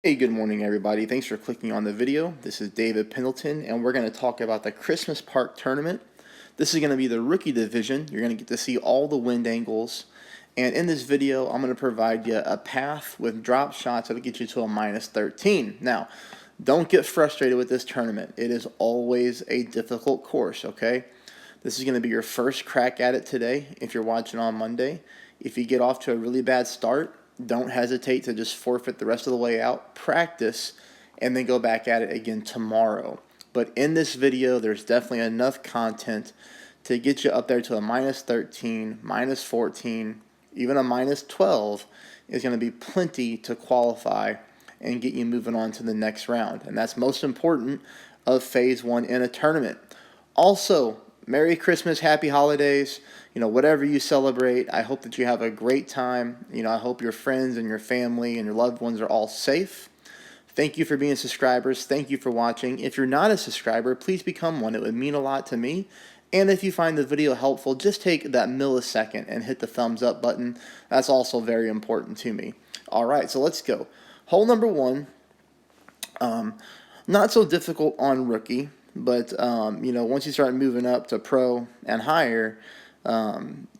Hey, good morning, everybody. Thanks for clicking on the video. This is David Pendleton, and we're going to talk about the Christmas Park Tournament. This is going to be the rookie division. You're going to get to see all the wind angles. And in this video, I'm going to provide you a path with drop shots that'll get you to a minus 13. Now, don't get frustrated with this tournament. It is always a difficult course, okay? This is going to be your first crack at it today if you're watching on Monday. If you get off to a really bad start, don't hesitate to just forfeit the rest of the way out, practice, and then go back at it again tomorrow. But in this video, there's definitely enough content to get you up there to a minus 13, minus 14, even a minus 12 is going to be plenty to qualify and get you moving on to the next round. And that's most important of phase one in a tournament. Also, Merry Christmas, Happy Holidays, whatever you celebrate. I hope that you have a great time. I hope your friends and your family and your loved ones are all safe. Thank you for being subscribers. Thank you for watching. If you're not a subscriber, please become one. It would mean a lot to me. And if you find the video helpful, just take that millisecond and hit the thumbs up button. That's also very important to me. All right, so let's go. Hole number one, not so difficult on rookie. But, once you start moving up to pro and higher,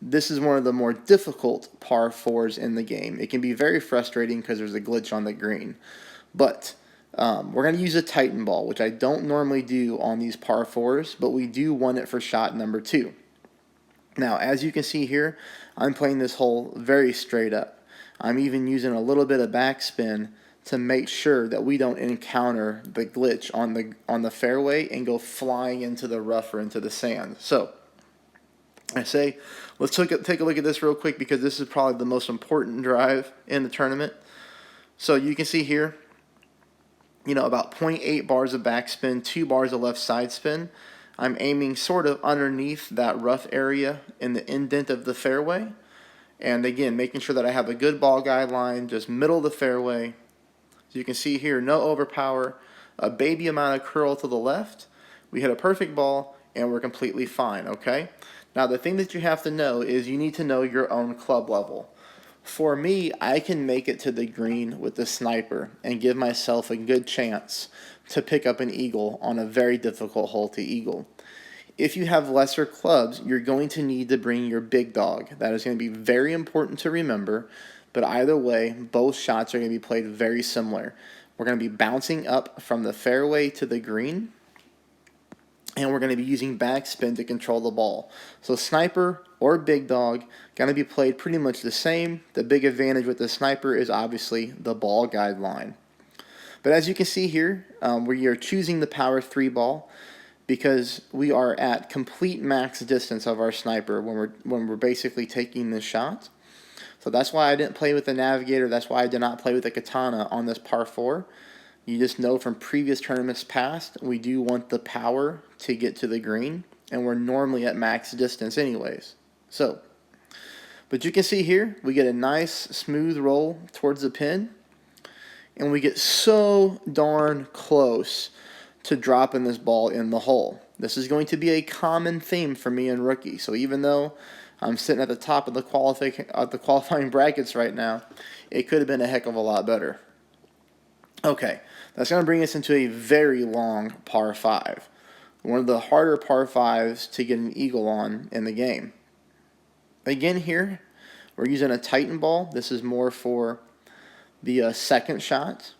this is one of the more difficult par fours in the game. It can be very frustrating because there's a glitch on the green. But we're going to use a Titan ball, which I don't normally do on these par fours, but we do want it for shot number 2. Now, as you can see here, I'm playing this hole very straight up. I'm even using a little bit of backspin to make sure that we don't encounter the glitch on the fairway and go flying into the rough or into the sand. So I say, let's take a look at this real quick because this is probably the most important drive in the tournament. So you can see here, about 0.8 bars of backspin, 2 bars of left side spin. I'm aiming sort of underneath that rough area in the indent of the fairway. And again, making sure that I have a good ball guideline, just middle of the fairway. So you can see here, no overpower, a baby amount of curl to the left. We hit a perfect ball, and we're completely fine, okay? Now, the thing that you have to know is you need to know your own club level. For me, I can make it to the green with the sniper and give myself a good chance to pick up an eagle on a very difficult hole to eagle. If you have lesser clubs, you're going to need to bring your big dog. That is going to be very important to remember. But either way, both shots are going to be played very similar. We're going to be bouncing up from the fairway to the green, and we're going to be using backspin to control the ball. So sniper or big dog going to be played pretty much the same. The big advantage with the sniper is obviously the ball guideline. But as you can see here, we are choosing the power 3 ball because we are at complete max distance of our sniper when we're basically taking this shot. So that's why I didn't play with the Navigator. That's why I did not play with the Katana on this par 4. You just know from previous tournaments past, we do want the power to get to the green, and we're normally at max distance anyways. So, but you can see here, we get a nice smooth roll towards the pin, and we get so darn close to dropping this ball in the hole. This is going to be a common theme for me and rookie. So even though I'm sitting at the top of the qualifying brackets right now, it could have been a heck of a lot better. Okay, that's going to bring us into a very long par 5. One of the harder par 5s to get an eagle on in the game. Again here, we're using a Titan ball. This is more for the second shot.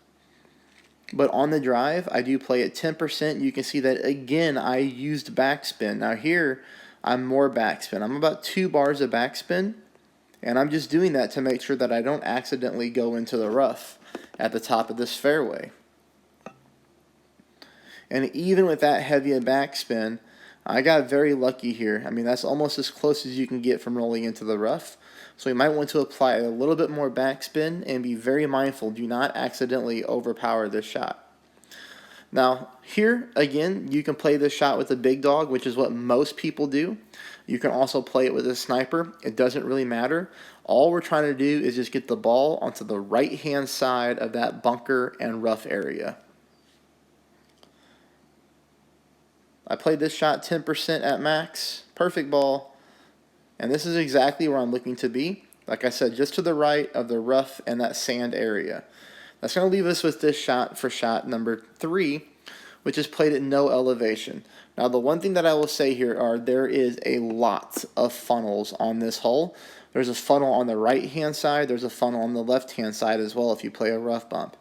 But on the drive, I do play at 10%. You can see that, again, I used backspin. Now here, I'm more backspin. I'm about 2 bars of backspin, and I'm just doing that to make sure that I don't accidentally go into the rough at the top of this fairway. And even with that heavy a backspin, I got very lucky here. I mean, that's almost as close as you can get from rolling into the rough. So you might want to apply a little bit more backspin and be very mindful. Do not accidentally overpower this shot. Now, here, again, you can play this shot with a big dog, which is what most people do. You can also play it with a sniper. It doesn't really matter. All we're trying to do is just get the ball onto the right-hand side of that bunker and rough area. I played this shot 10% at max. Perfect ball. And this is exactly where I'm looking to be. Like I said, just to the right of the rough and that sand area. That's going to leave us with this shot for shot number 3, which is played at no elevation. Now, the one thing that I will say here are there is a lot of funnels on this hole. There's a funnel on the right-hand side. There's a funnel on the left-hand side as well if you play a rough bump.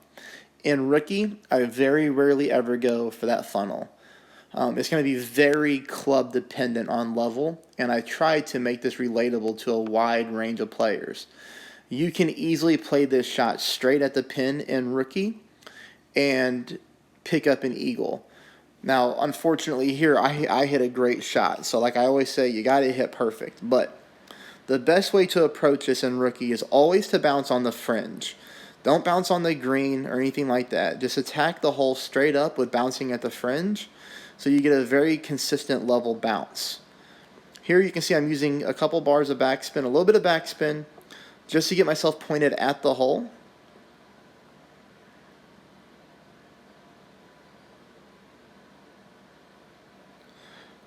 In rookie, I very rarely ever go for that funnel. It's going to be very club dependent on level, and I try to make this relatable to a wide range of players. You can easily play this shot straight at the pin in rookie and pick up an eagle. Now, unfortunately here, I hit a great shot. So like I always say, you got to hit perfect. But the best way to approach this in rookie is always to bounce on the fringe. Don't bounce on the green or anything like that. Just attack the hole straight up with bouncing at the fringe, so you get a very consistent level bounce. Here you can see I'm using a couple bars of backspin, a little bit of backspin, just to get myself pointed at the hole.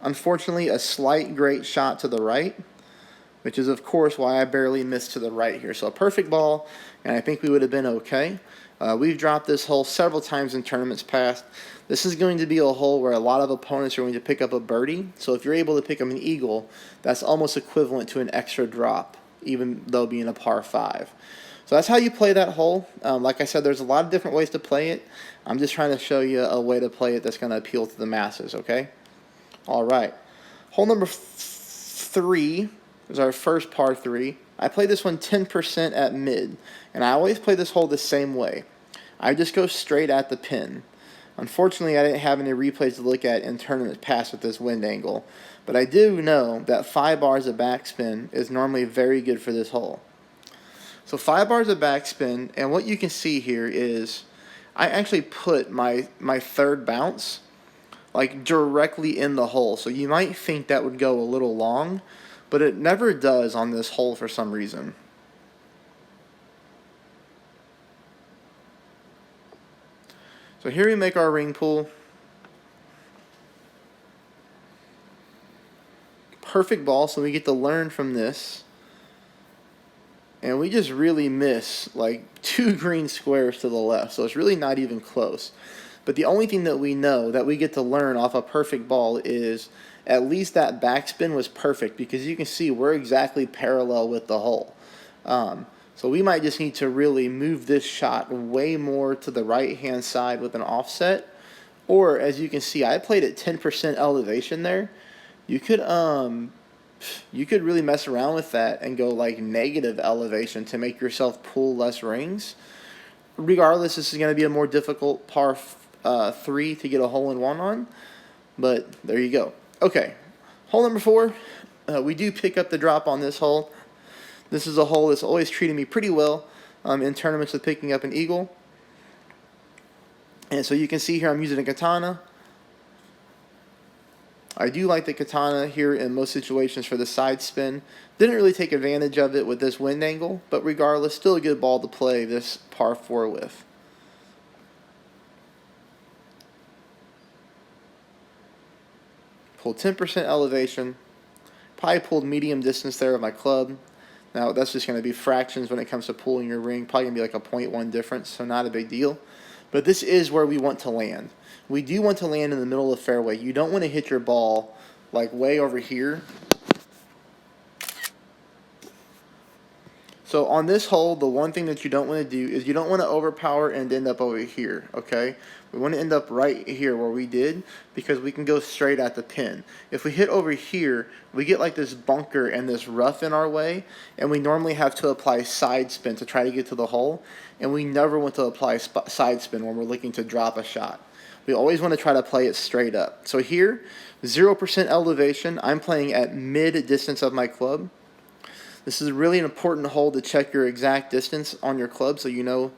Unfortunately, a slight great shot to the right, which is of course why I barely missed to the right here. So a perfect ball, and I think we would have been okay. We've dropped this hole several times in tournaments past. This is going to be a hole where a lot of opponents are going to pick up a birdie. So if you're able to pick up an eagle, that's almost equivalent to an extra drop, even though being a par 5. So that's how you play that hole. Like I said, there's a lot of different ways to play it. I'm just trying to show you a way to play it that's going to appeal to the masses, okay? All right. Hole number 3 is our first par 3. I play this one 10% at mid, and I always play this hole the same way. I just go straight at the pin. Unfortunately, I didn't have any replays to look at in tournaments past with this wind angle, but I do know that 5 bars of backspin is normally very good for this hole. So 5 bars of backspin, and what you can see here is I actually put my third bounce like directly in the hole. So you might think that would go a little long, but it never does on this hole for some reason. So here we make our ring pull. Perfect ball, so we get to learn from this. And we just really miss like 2 green squares to the left, so it's really not even close. But the only thing that we know that we get to learn off a perfect ball is at least that backspin was perfect, because you can see we're exactly parallel with the hole. So we might just need to really move this shot way more to the right-hand side with an offset. Or, as you can see, I played at 10% elevation there. You could really mess around with that and go like negative elevation to make yourself pull less rings. Regardless, this is going to be a more difficult par 3 to get a hole-in-one on. But there you go. Okay, hole number 4. We do pick up the drop on this hole. This is a hole that's always treated me pretty well in tournaments with picking up an eagle. And so you can see here I'm using a katana. I do like the katana here in most situations for the side spin. Didn't really take advantage of it with this wind angle, but regardless, still a good ball to play this par 4 with. Pulled 10% elevation. Probably pulled medium distance there with my club. Now, that's just going to be fractions when it comes to pulling your ring. Probably going to be like a 0.1 difference, so not a big deal. But this is where we want to land. We do want to land in the middle of the fairway. You don't want to hit your ball like way over here. So on this hole, the one thing that you don't want to do is you don't want to overpower and end up over here, okay? We want to end up right here where we did, because we can go straight at the pin. If we hit over here, we get like this bunker and this rough in our way, and we normally have to apply side spin to try to get to the hole, and we never want to apply side spin when we're looking to drop a shot. We always want to try to play it straight up. So here, 0% elevation. I'm playing at mid distance of my club. This is really an important hole to check your exact distance on your club so you know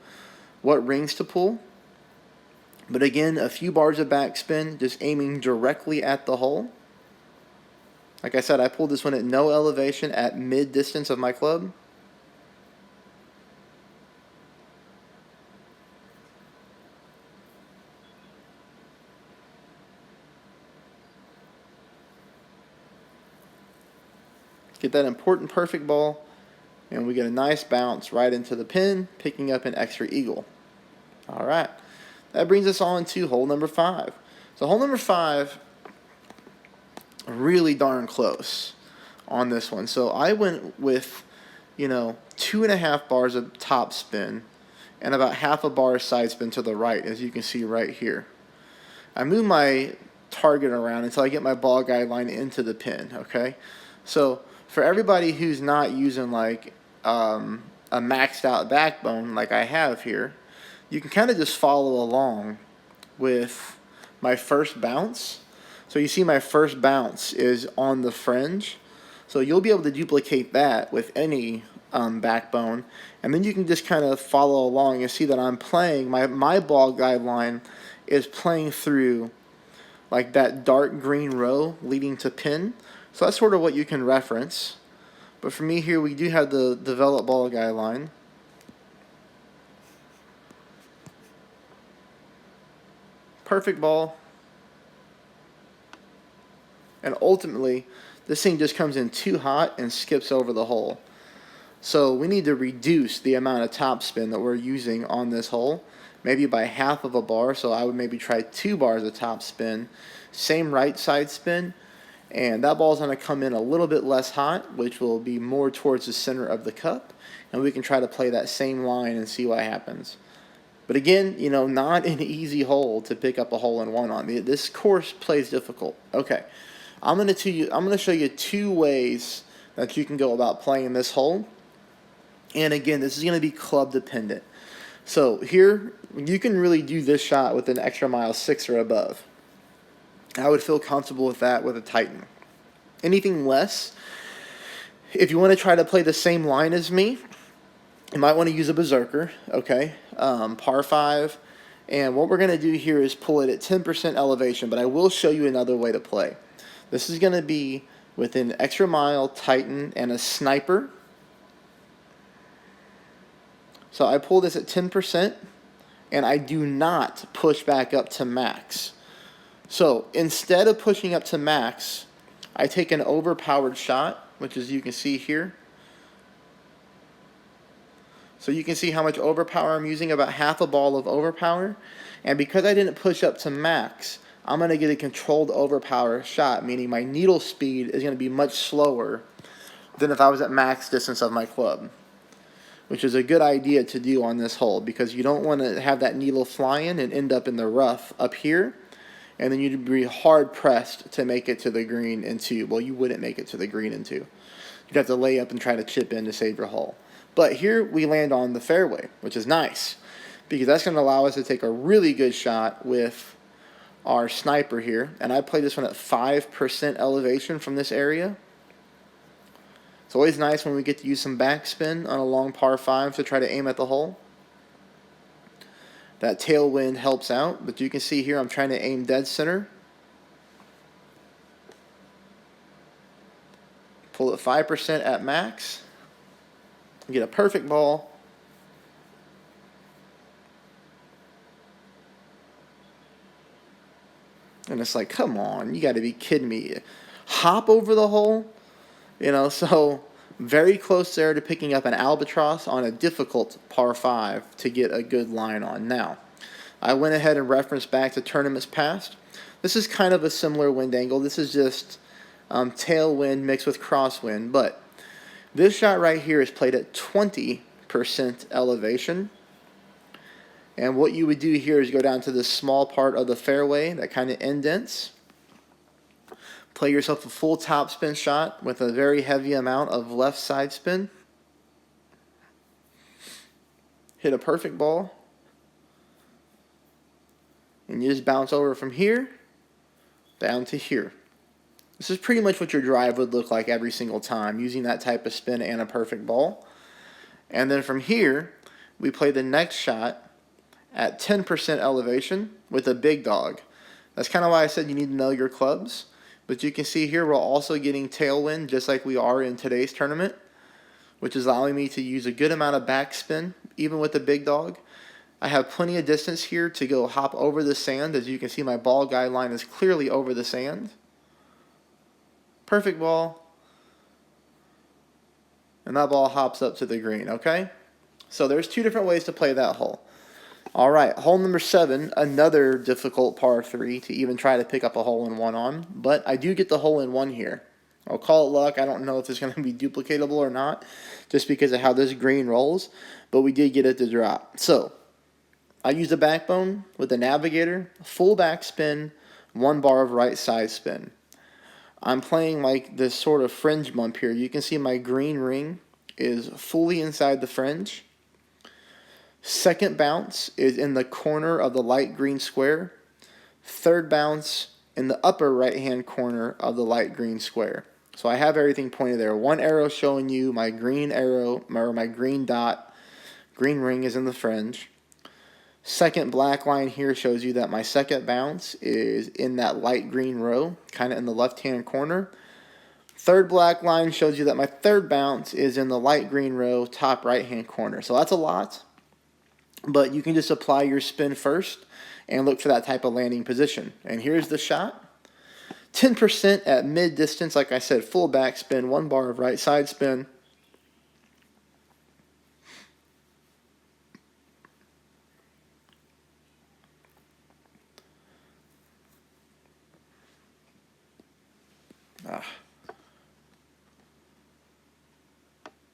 what rings to pull. But again, a few bars of backspin, just aiming directly at the hole. Like I said, I pulled this one at no elevation at mid distance of my club. Get that important perfect ball, and we get a nice bounce right into the pin, picking up an extra eagle. All right. That brings us on to hole number 5. So hole number 5, really darn close on this one. So I went with, 2.5 bars of top spin and about half a bar of side spin to the right, as you can see right here. I move my target around until I get my ball guide line into the pin, okay? So for everybody who's not using like a maxed out backbone like I have here, you can kind of just follow along with my first bounce. So you see my first bounce is on the fringe. So you'll be able to duplicate that with any backbone. And then you can just kind of follow along and see that I'm playing, my ball guide line is playing through like that dark green row leading to pin. So that's sort of what you can reference. But for me here, we do have the developed ball guide line. Perfect ball. And ultimately, this thing just comes in too hot and skips over the hole. So we need to reduce the amount of top spin that we're using on this hole, maybe by half of a bar. So I would maybe try 2 bars of top spin, same right side spin, and that ball's going to come in a little bit less hot, which will be more towards the center of the cup, and we can try to play that same line and see what happens. But again, not an easy hole to pick up a hole-in-one on. This course plays difficult. Okay, I'm going to show you 2 ways that you can go about playing this hole. And again, this is going to be club dependent. So here, you can really do this shot with an extra mile 6 or above. I would feel comfortable with that with a Titan. Anything less, if you want to try to play the same line as me, you might want to use a berserker, okay? Par 5. And what we're going to do here is pull it at 10% elevation, but I will show you another way to play. This is going to be with an extra mile Titan and a sniper. So I pull this at 10%, and I do not push back up to max. So instead of pushing up to max, I take an overpowered shot, which as you can see here. So you can see how much overpower I'm using, about half a ball of overpower. And because I didn't push up to max, I'm going to get a controlled overpower shot, meaning my needle speed is going to be much slower than if I was at max distance of my club, which is a good idea to do on this hole because you don't want to have that needle flying and end up in the rough up here, and then you'd be hard pressed to make it to the green in 2. Well, you wouldn't make it to the green in 2. You'd have to lay up and try to chip in to save your hole. But here we land on the fairway, which is nice because that's going to allow us to take a really good shot with our sniper here. And I play this one at 5% elevation from this area. It's always nice when we get to use some backspin on a long par 5 to try to aim at the hole. That tailwind helps out, but you can see here I'm trying to aim dead center. Pull it 5% at max. Get a perfect ball. And it's like, come on, you got to be kidding me. Hop over the hole? So very close there to picking up an albatross on a difficult par 5 to get a good line on. Now, I went ahead and referenced back to tournaments past. This is kind of a similar wind angle. This is just tailwind mixed with crosswind, but this shot right here is played at 20% elevation. And what you would do here is go down to this small part of the fairway that kind of indents. Play yourself a full topspin shot with a very heavy amount of left side spin. Hit a perfect ball. And you just bounce over from here down to here. This is pretty much what your drive would look like every single time, using that type of spin and a perfect ball. And then from here, we play the next shot at 10% elevation with a big dog. That's kind of why I said you need to know your clubs. But you can see here we're also getting tailwind just like we are in today's tournament, which is allowing me to use a good amount of backspin, even with the big dog. I have plenty of distance here to go hop over the sand. As you can see, my ball guide line is clearly over the sand. Perfect ball. And that ball hops up to the green, okay? So there's 2 different ways to play that hole. All right, hole number 7, another difficult par 3 to even try to pick up a hole-in-one on, but I do get the hole-in-one here. I'll call it luck. I don't know if it's going to be duplicatable or not, just because of how this green rolls, but we did get it to drop. So, I used a backbone with a navigator, full backspin, 1 bar of right side spin. I'm playing like this sort of fringe bump here. You can see my green ring is fully inside the fringe. Second bounce is in the corner of the light green square. Third bounce in the upper right-hand corner of the light green square. So I have everything pointed there. One arrow showing you my green arrow, or my green dot, green ring is in the fringe. Second black line here shows you that my second bounce is in that light green row, kind of in the left-hand corner. Third black line shows you that my third bounce is in the light green row, top right-hand corner. So that's a lot. But you can just apply your spin first and look for that type of landing position. And here's the shot. 10% at mid distance, like I said, full back spin, 1 bar of right side spin.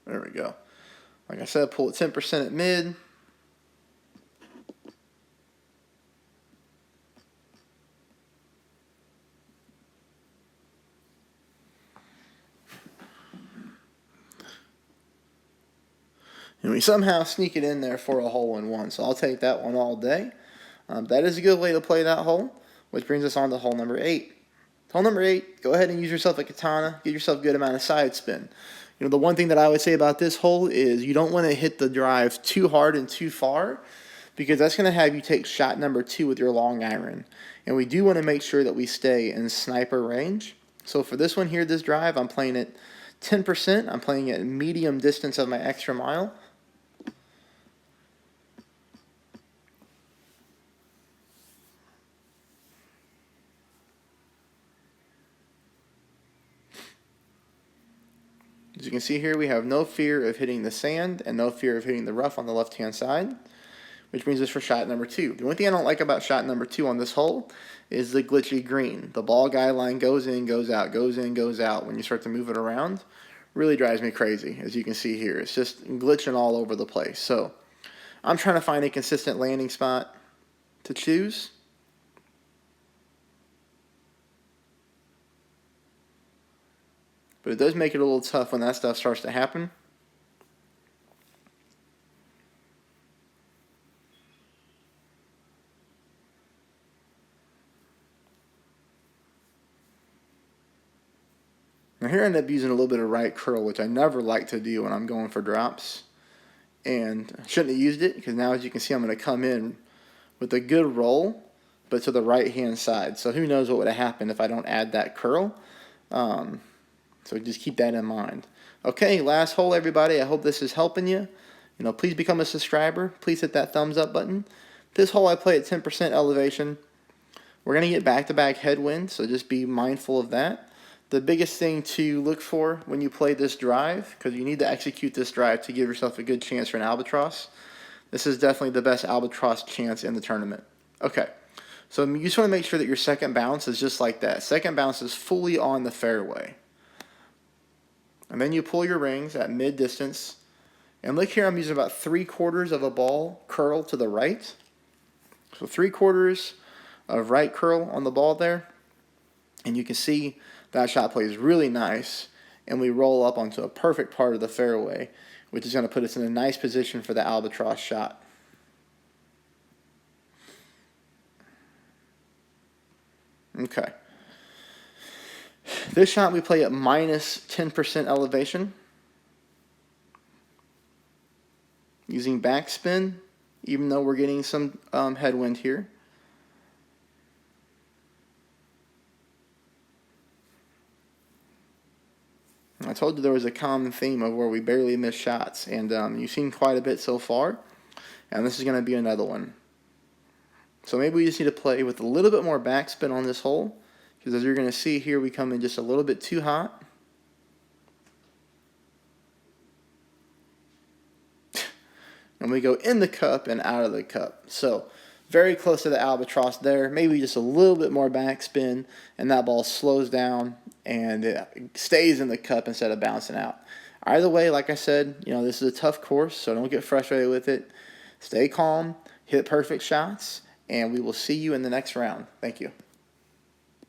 There we go. Like I said, pull it 10% at mid. And we somehow sneak it in there for a hole-in-one. So I'll take that one all day. That is a good way to play that hole, which brings us on to hole number 8. Hole number 8, go ahead and use yourself a katana. Get yourself a good amount of side spin. You know, the one thing that I would say about this hole is you don't want to hit the drive too hard and too far, because that's going to have you take shot number 2 with your long iron. And we do want to make sure that we stay in sniper range. So for this one here, this drive, I'm playing it 10%. I'm playing at medium distance of my extra mile. As you can see here, we have no fear of hitting the sand and no fear of hitting the rough on the left-hand side, which brings us for shot number 2. The only thing I don't like about shot number 2 on this hole is the glitchy green. The ball guideline goes in, goes out, goes in, goes out when you start to move it around. Really drives me crazy, as you can see here. It's just glitching all over the place. So I'm trying to find a consistent landing spot to choose. But it does make it a little tough when that stuff starts to happen. Now here I end up using a little bit of right curl, which I never like to do when I'm going for drops. And I shouldn't have used it, because now as you can see I'm going to come in with a good roll, but to the right hand side. So who knows what would have happened if I don't add that curl. So just keep that in mind. Okay, last hole, everybody. I hope this is helping you. You know, please become a subscriber. Please hit that thumbs up button. This hole I play at 10% elevation. We're going to get back-to-back headwind, so just be mindful of that. The biggest thing to look for when you play this drive, because you need to execute this drive to give yourself a good chance for an albatross. This is definitely the best albatross chance in the tournament. Okay, so you just want to make sure that your second bounce is just like that. Second bounce is fully on the fairway. And then you pull your rings at mid-distance. And look here, I'm using about 3/4 of a ball curl to the right. So 3/4 of right curl on the ball there. And you can see that shot plays really nice. And we roll up onto a perfect part of the fairway, which is going to put us in a nice position for the albatross shot. Okay. This shot we play at minus 10% elevation, using backspin, even though we're getting some headwind here. I told you there was a common theme of where we barely miss shots, and you've seen quite a bit so far, and this is going to be another one. So maybe we just need to play with a little bit more backspin on this hole, because as you're going to see here, we come in just a little bit too hot. And we go in the cup and out of the cup. So very close to the albatross there, maybe just a little bit more backspin, and that ball slows down and it stays in the cup instead of bouncing out. Either way, like I said, this is a tough course, so don't get frustrated with it. Stay calm, hit perfect shots, and we will see you in the next round. Thank you.